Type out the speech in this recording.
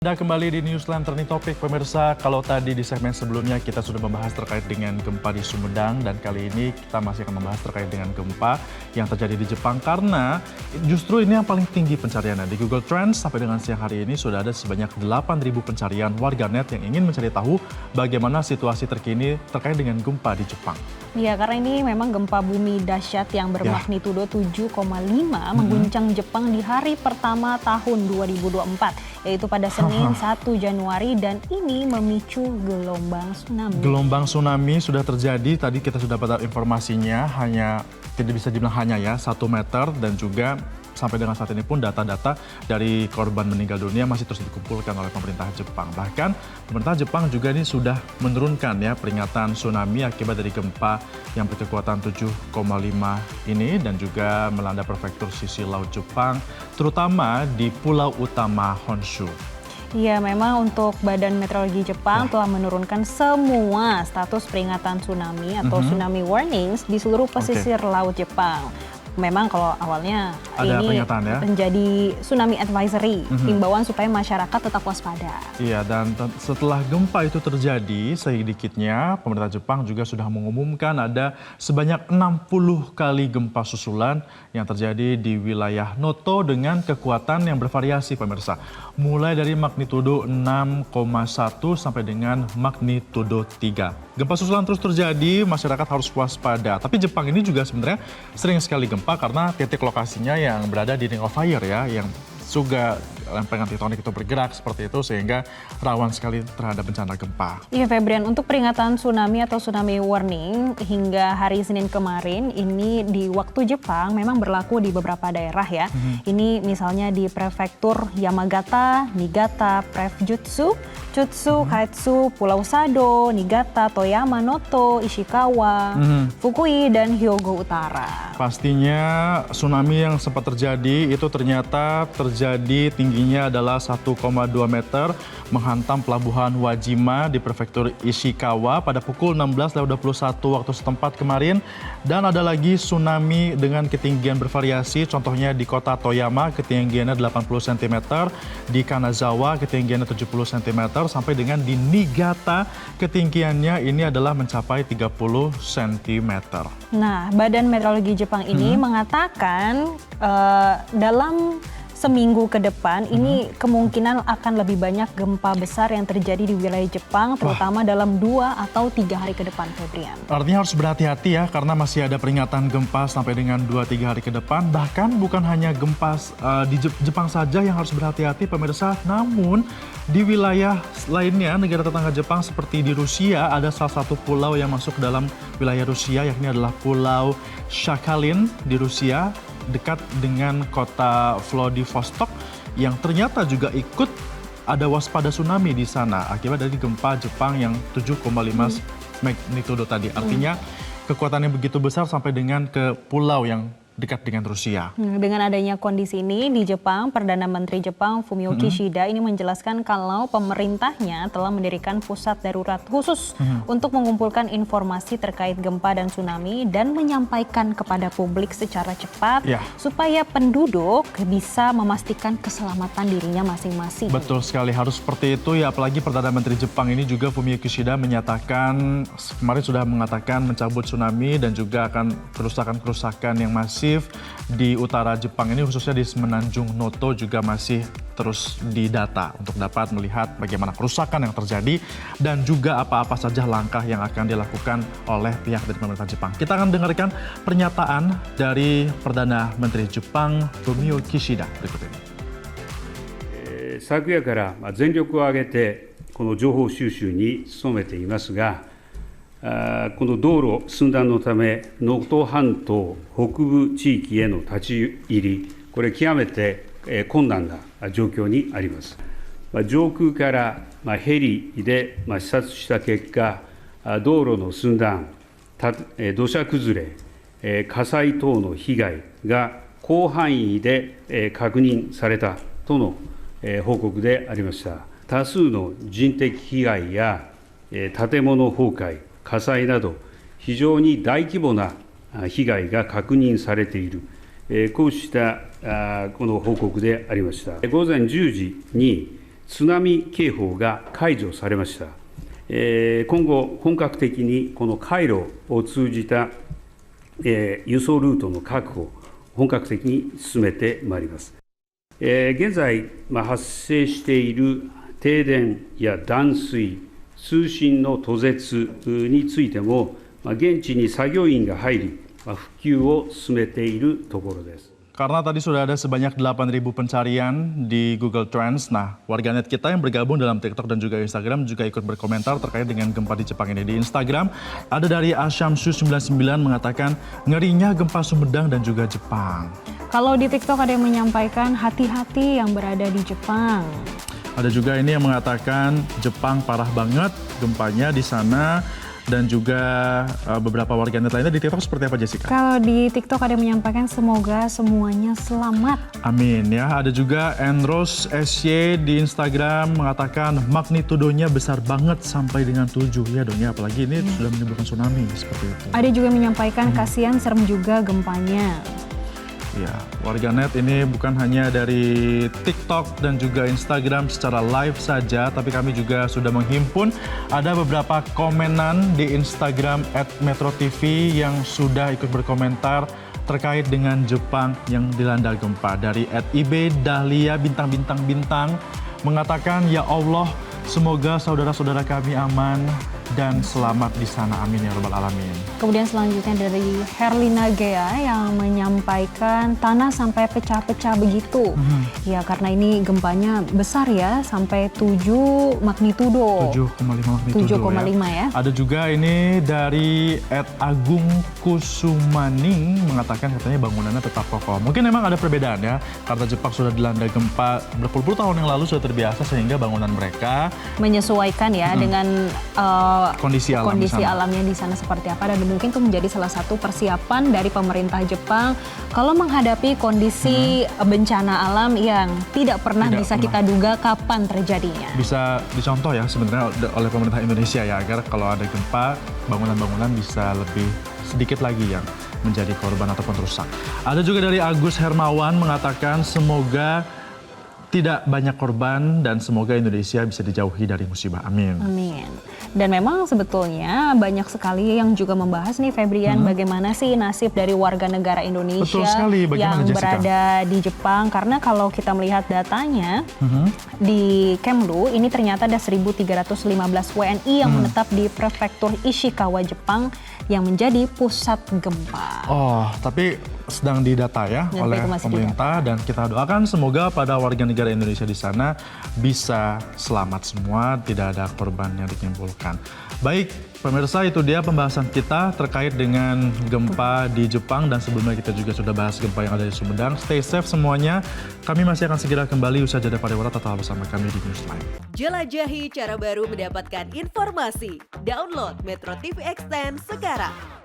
Anda kembali di Newsline Trending Topic, pemirsa. Kalau tadi di segmen sebelumnya kita sudah membahas terkait dengan gempa di Sumedang, dan kali ini kita masih akan membahas terkait dengan gempa yang terjadi di Jepang, karena justru ini yang paling tinggi pencariannya. Di Google Trends sampai dengan siang hari ini sudah ada sebanyak 8.000 pencarian warganet yang ingin mencari tahu bagaimana situasi terkini terkait dengan gempa di Jepang. Ya, karena ini memang gempa bumi dahsyat yang bermagnitudo 7,5 mengguncang Jepang di hari pertama tahun 2024, yaitu pada Senin 1 Januari, dan ini memicu gelombang tsunami. Gelombang tsunami sudah terjadi, tadi kita sudah dapat informasinya, hanya tidak bisa dibilang hanya ya 1 meter, dan juga sampai dengan saat ini pun data-data dari korban meninggal dunia masih terus dikumpulkan oleh pemerintah Jepang. Bahkan pemerintah Jepang juga ini sudah menurunkan ya peringatan tsunami akibat dari gempa yang berkekuatan 7,5 ini, dan juga melanda prefektur sisi laut Jepang, terutama di pulau utama Honshu. Ya, memang untuk Badan Meteorologi Jepang telah menurunkan semua status peringatan tsunami atau tsunami warnings di seluruh pesisir laut Jepang. Memang kalau awalnya ada ini menjadi tsunami advisory, himbauan supaya masyarakat tetap waspada. Iya, dan setelah gempa itu terjadi, sedikitnya pemerintah Jepang juga sudah mengumumkan ada sebanyak 60 kali gempa susulan yang terjadi di wilayah Noto dengan kekuatan yang bervariasi, pemirsa. Mulai dari magnitudo 6,1 sampai dengan magnitudo 3. Gempa susulan terus terjadi, masyarakat harus waspada. Tapi Jepang ini juga sebenarnya sering sekali gempa karena titik lokasinya yang berada di Ring of Fire ya, yang juga lempengan tektonik itu bergerak seperti itu, sehingga rawan sekali terhadap bencana gempa. Iya, Febrian, untuk peringatan tsunami atau tsunami warning hingga hari Senin kemarin ini di waktu Jepang memang berlaku di beberapa daerah ya. Ini misalnya di prefektur Yamagata, Niigata, Prefjutsu, Chutsu, Kaetsu, Pulau Sado, Niigata, Toyama, Noto, Ishikawa, Fukui, dan Hyogo Utara. Pastinya tsunami yang sempat terjadi itu ternyata terjadi tingginya adalah 1,2 meter menghantam pelabuhan Wajima di prefektur Ishikawa pada pukul 16.21 waktu setempat kemarin. Dan ada lagi tsunami dengan ketinggian bervariasi, contohnya di kota Toyama ketinggiannya 80 cm, di Kanazawa ketinggiannya 70 cm, sampai dengan di Niigata ketinggiannya ini adalah mencapai 30 cm. Nah, Badan Meteorologi Jepang ini mengatakan dalam seminggu ke depan ini kemungkinan akan lebih banyak gempa besar yang terjadi di wilayah Jepang, terutama dalam 2 atau 3 hari ke depan, Febrian. Artinya harus berhati-hati ya, karena masih ada peringatan gempa sampai dengan 2-3 hari ke depan. Bahkan bukan hanya gempa di Jepang saja yang harus berhati-hati, pemirsa, namun di wilayah lainnya, negara tetangga Jepang seperti di Rusia, ada salah satu pulau yang masuk dalam wilayah Rusia, yakni adalah Pulau Sakhalin di Rusia, dekat dengan kota Vladivostok, yang ternyata juga ikut ada waspada tsunami di sana akibat dari gempa Jepang yang 7,5 magnitudo tadi. Artinya kekuatan yang begitu besar sampai dengan ke pulau yang dekat dengan Rusia. Dengan adanya kondisi ini di Jepang, Perdana Menteri Jepang Fumio Kishida ini menjelaskan kalau pemerintahnya telah mendirikan pusat darurat khusus untuk mengumpulkan informasi terkait gempa dan tsunami dan menyampaikan kepada publik secara cepat supaya penduduk bisa memastikan keselamatan dirinya masing-masing. Betul sekali, harus seperti itu ya, apalagi Perdana Menteri Jepang ini juga Fumio Kishida menyatakan, kemarin sudah mengatakan mencabut tsunami dan juga akan kerusakan-kerusakan yang masih di utara Jepang ini, khususnya di Semenanjung Noto, juga masih terus didata untuk dapat melihat bagaimana kerusakan yang terjadi dan juga apa-apa saja langkah yang akan dilakukan oleh pihak dari pemerintah Jepang. Kita akan dengarkan pernyataan dari Perdana Menteri Jepang Fumio Kishida berikut ini. 昨夜から全力を挙げてこの情報収集に努めていますが、この道路寸断のため、能登半島北部地域への立ち入り、これ、極めて困難な状況にあります。上空からヘリで視察した結果、道路の寸断、土砂崩れ、火災等の被害が広範囲で確認されたとの報告でありました。多数の人的被害や建物崩壊、火災など非常に大規模な被害が確認されている、こうしたこの報告でありました。午前10時に津波警報が解除されました。今後、本格的にこの海路を通じた輸送ルートの確保、本格的に進めてまいります。現在、発生している停電や断水、通信の途絶についても、現地に作業員が入り、復旧を進めているところです。Karena tadi sudah ada sebanyak 8.000 pencarian di Google Trends. Nah, warganet kita yang bergabung dalam TikTok dan juga Instagram juga ikut berkomentar terkait dengan gempa di Jepang ini. Di Instagram, ada dari Asyamsu99 mengatakan ngerinya gempa Sumedang dan juga Jepang. Kalau di TikTok ada yang menyampaikan hati-hati yang berada di Jepang. Ada juga ini yang mengatakan Jepang parah banget gempanya di sana. Dan juga beberapa warganet lainnya di TikTok seperti apa, Jessica? Kalau di TikTok ada yang menyampaikan semoga semuanya selamat. Amin ya. Ada juga Enros SY di Instagram mengatakan magnitudonya besar banget sampai dengan 7. Ya dong ya, apalagi ini sudah menimbulkan tsunami seperti itu. Ada juga yang menyampaikan kasihan serem juga gempanya. Ya, warganet ini bukan hanya dari TikTok dan juga Instagram secara live saja, tapi kami juga sudah menghimpun ada beberapa komenan di Instagram @metrotv yang sudah ikut berkomentar terkait dengan Jepang yang dilanda gempa. Dari @IB_Dahlia bintang mengatakan, ya Allah, semoga saudara-saudara kami aman dan selamat di sana, amin ya rabbal alamin. Kemudian selanjutnya dari Herlina Gea yang menyampaikan tanah sampai pecah-pecah begitu. Ya karena ini gempanya besar ya, sampai 7 magnitudo. 7,5 magnitudo 7,5 ya. Ada juga ini dari @Agung Kusumaning mengatakan katanya bangunannya tetap kokoh. Mungkin memang ada perbedaan ya, karena Jepang sudah dilanda gempa berpuluh-puluh tahun yang lalu, sudah terbiasa sehingga bangunan mereka menyesuaikan ya dengan kondisi alamnya di sana seperti apa, dan mungkin itu menjadi salah satu persiapan dari pemerintah Jepang kalau menghadapi kondisi bencana alam yang tidak pernah kita duga kapan terjadinya. Bisa dicontoh ya sebenarnya oleh pemerintah Indonesia ya, agar kalau ada gempa bangunan-bangunan bisa lebih sedikit lagi yang menjadi korban ataupun rusak. Ada juga dari Agus Hermawan mengatakan semoga tidak banyak korban dan semoga Indonesia bisa dijauhi dari musibah. Amin. Amin. Dan memang sebetulnya banyak sekali yang juga membahas nih, Febrian, bagaimana sih nasib dari warga negara Indonesia yang berada di Jepang. Karena kalau kita melihat datanya di Kemlu, ini ternyata ada 1.315 WNI yang menetap di prefektur Ishikawa, Jepang yang menjadi pusat gempa. Oh, tapi sedang didata ya oleh pemerintah, dan kita doakan semoga pada warga negara Indonesia di sana bisa selamat semua, tidak ada korban yang ditimbulkan. Baik, pemirsa, itu dia pembahasan kita terkait dengan gempa di Jepang, dan sebelumnya kita juga sudah bahas gempa yang ada di Sumedang. Stay safe semuanya. Kami masih akan segera kembali usai jeda pariwara. Tetap bersama kami di Newsline. Jelajahi cara baru mendapatkan informasi. Download Metro TV Extend sekarang.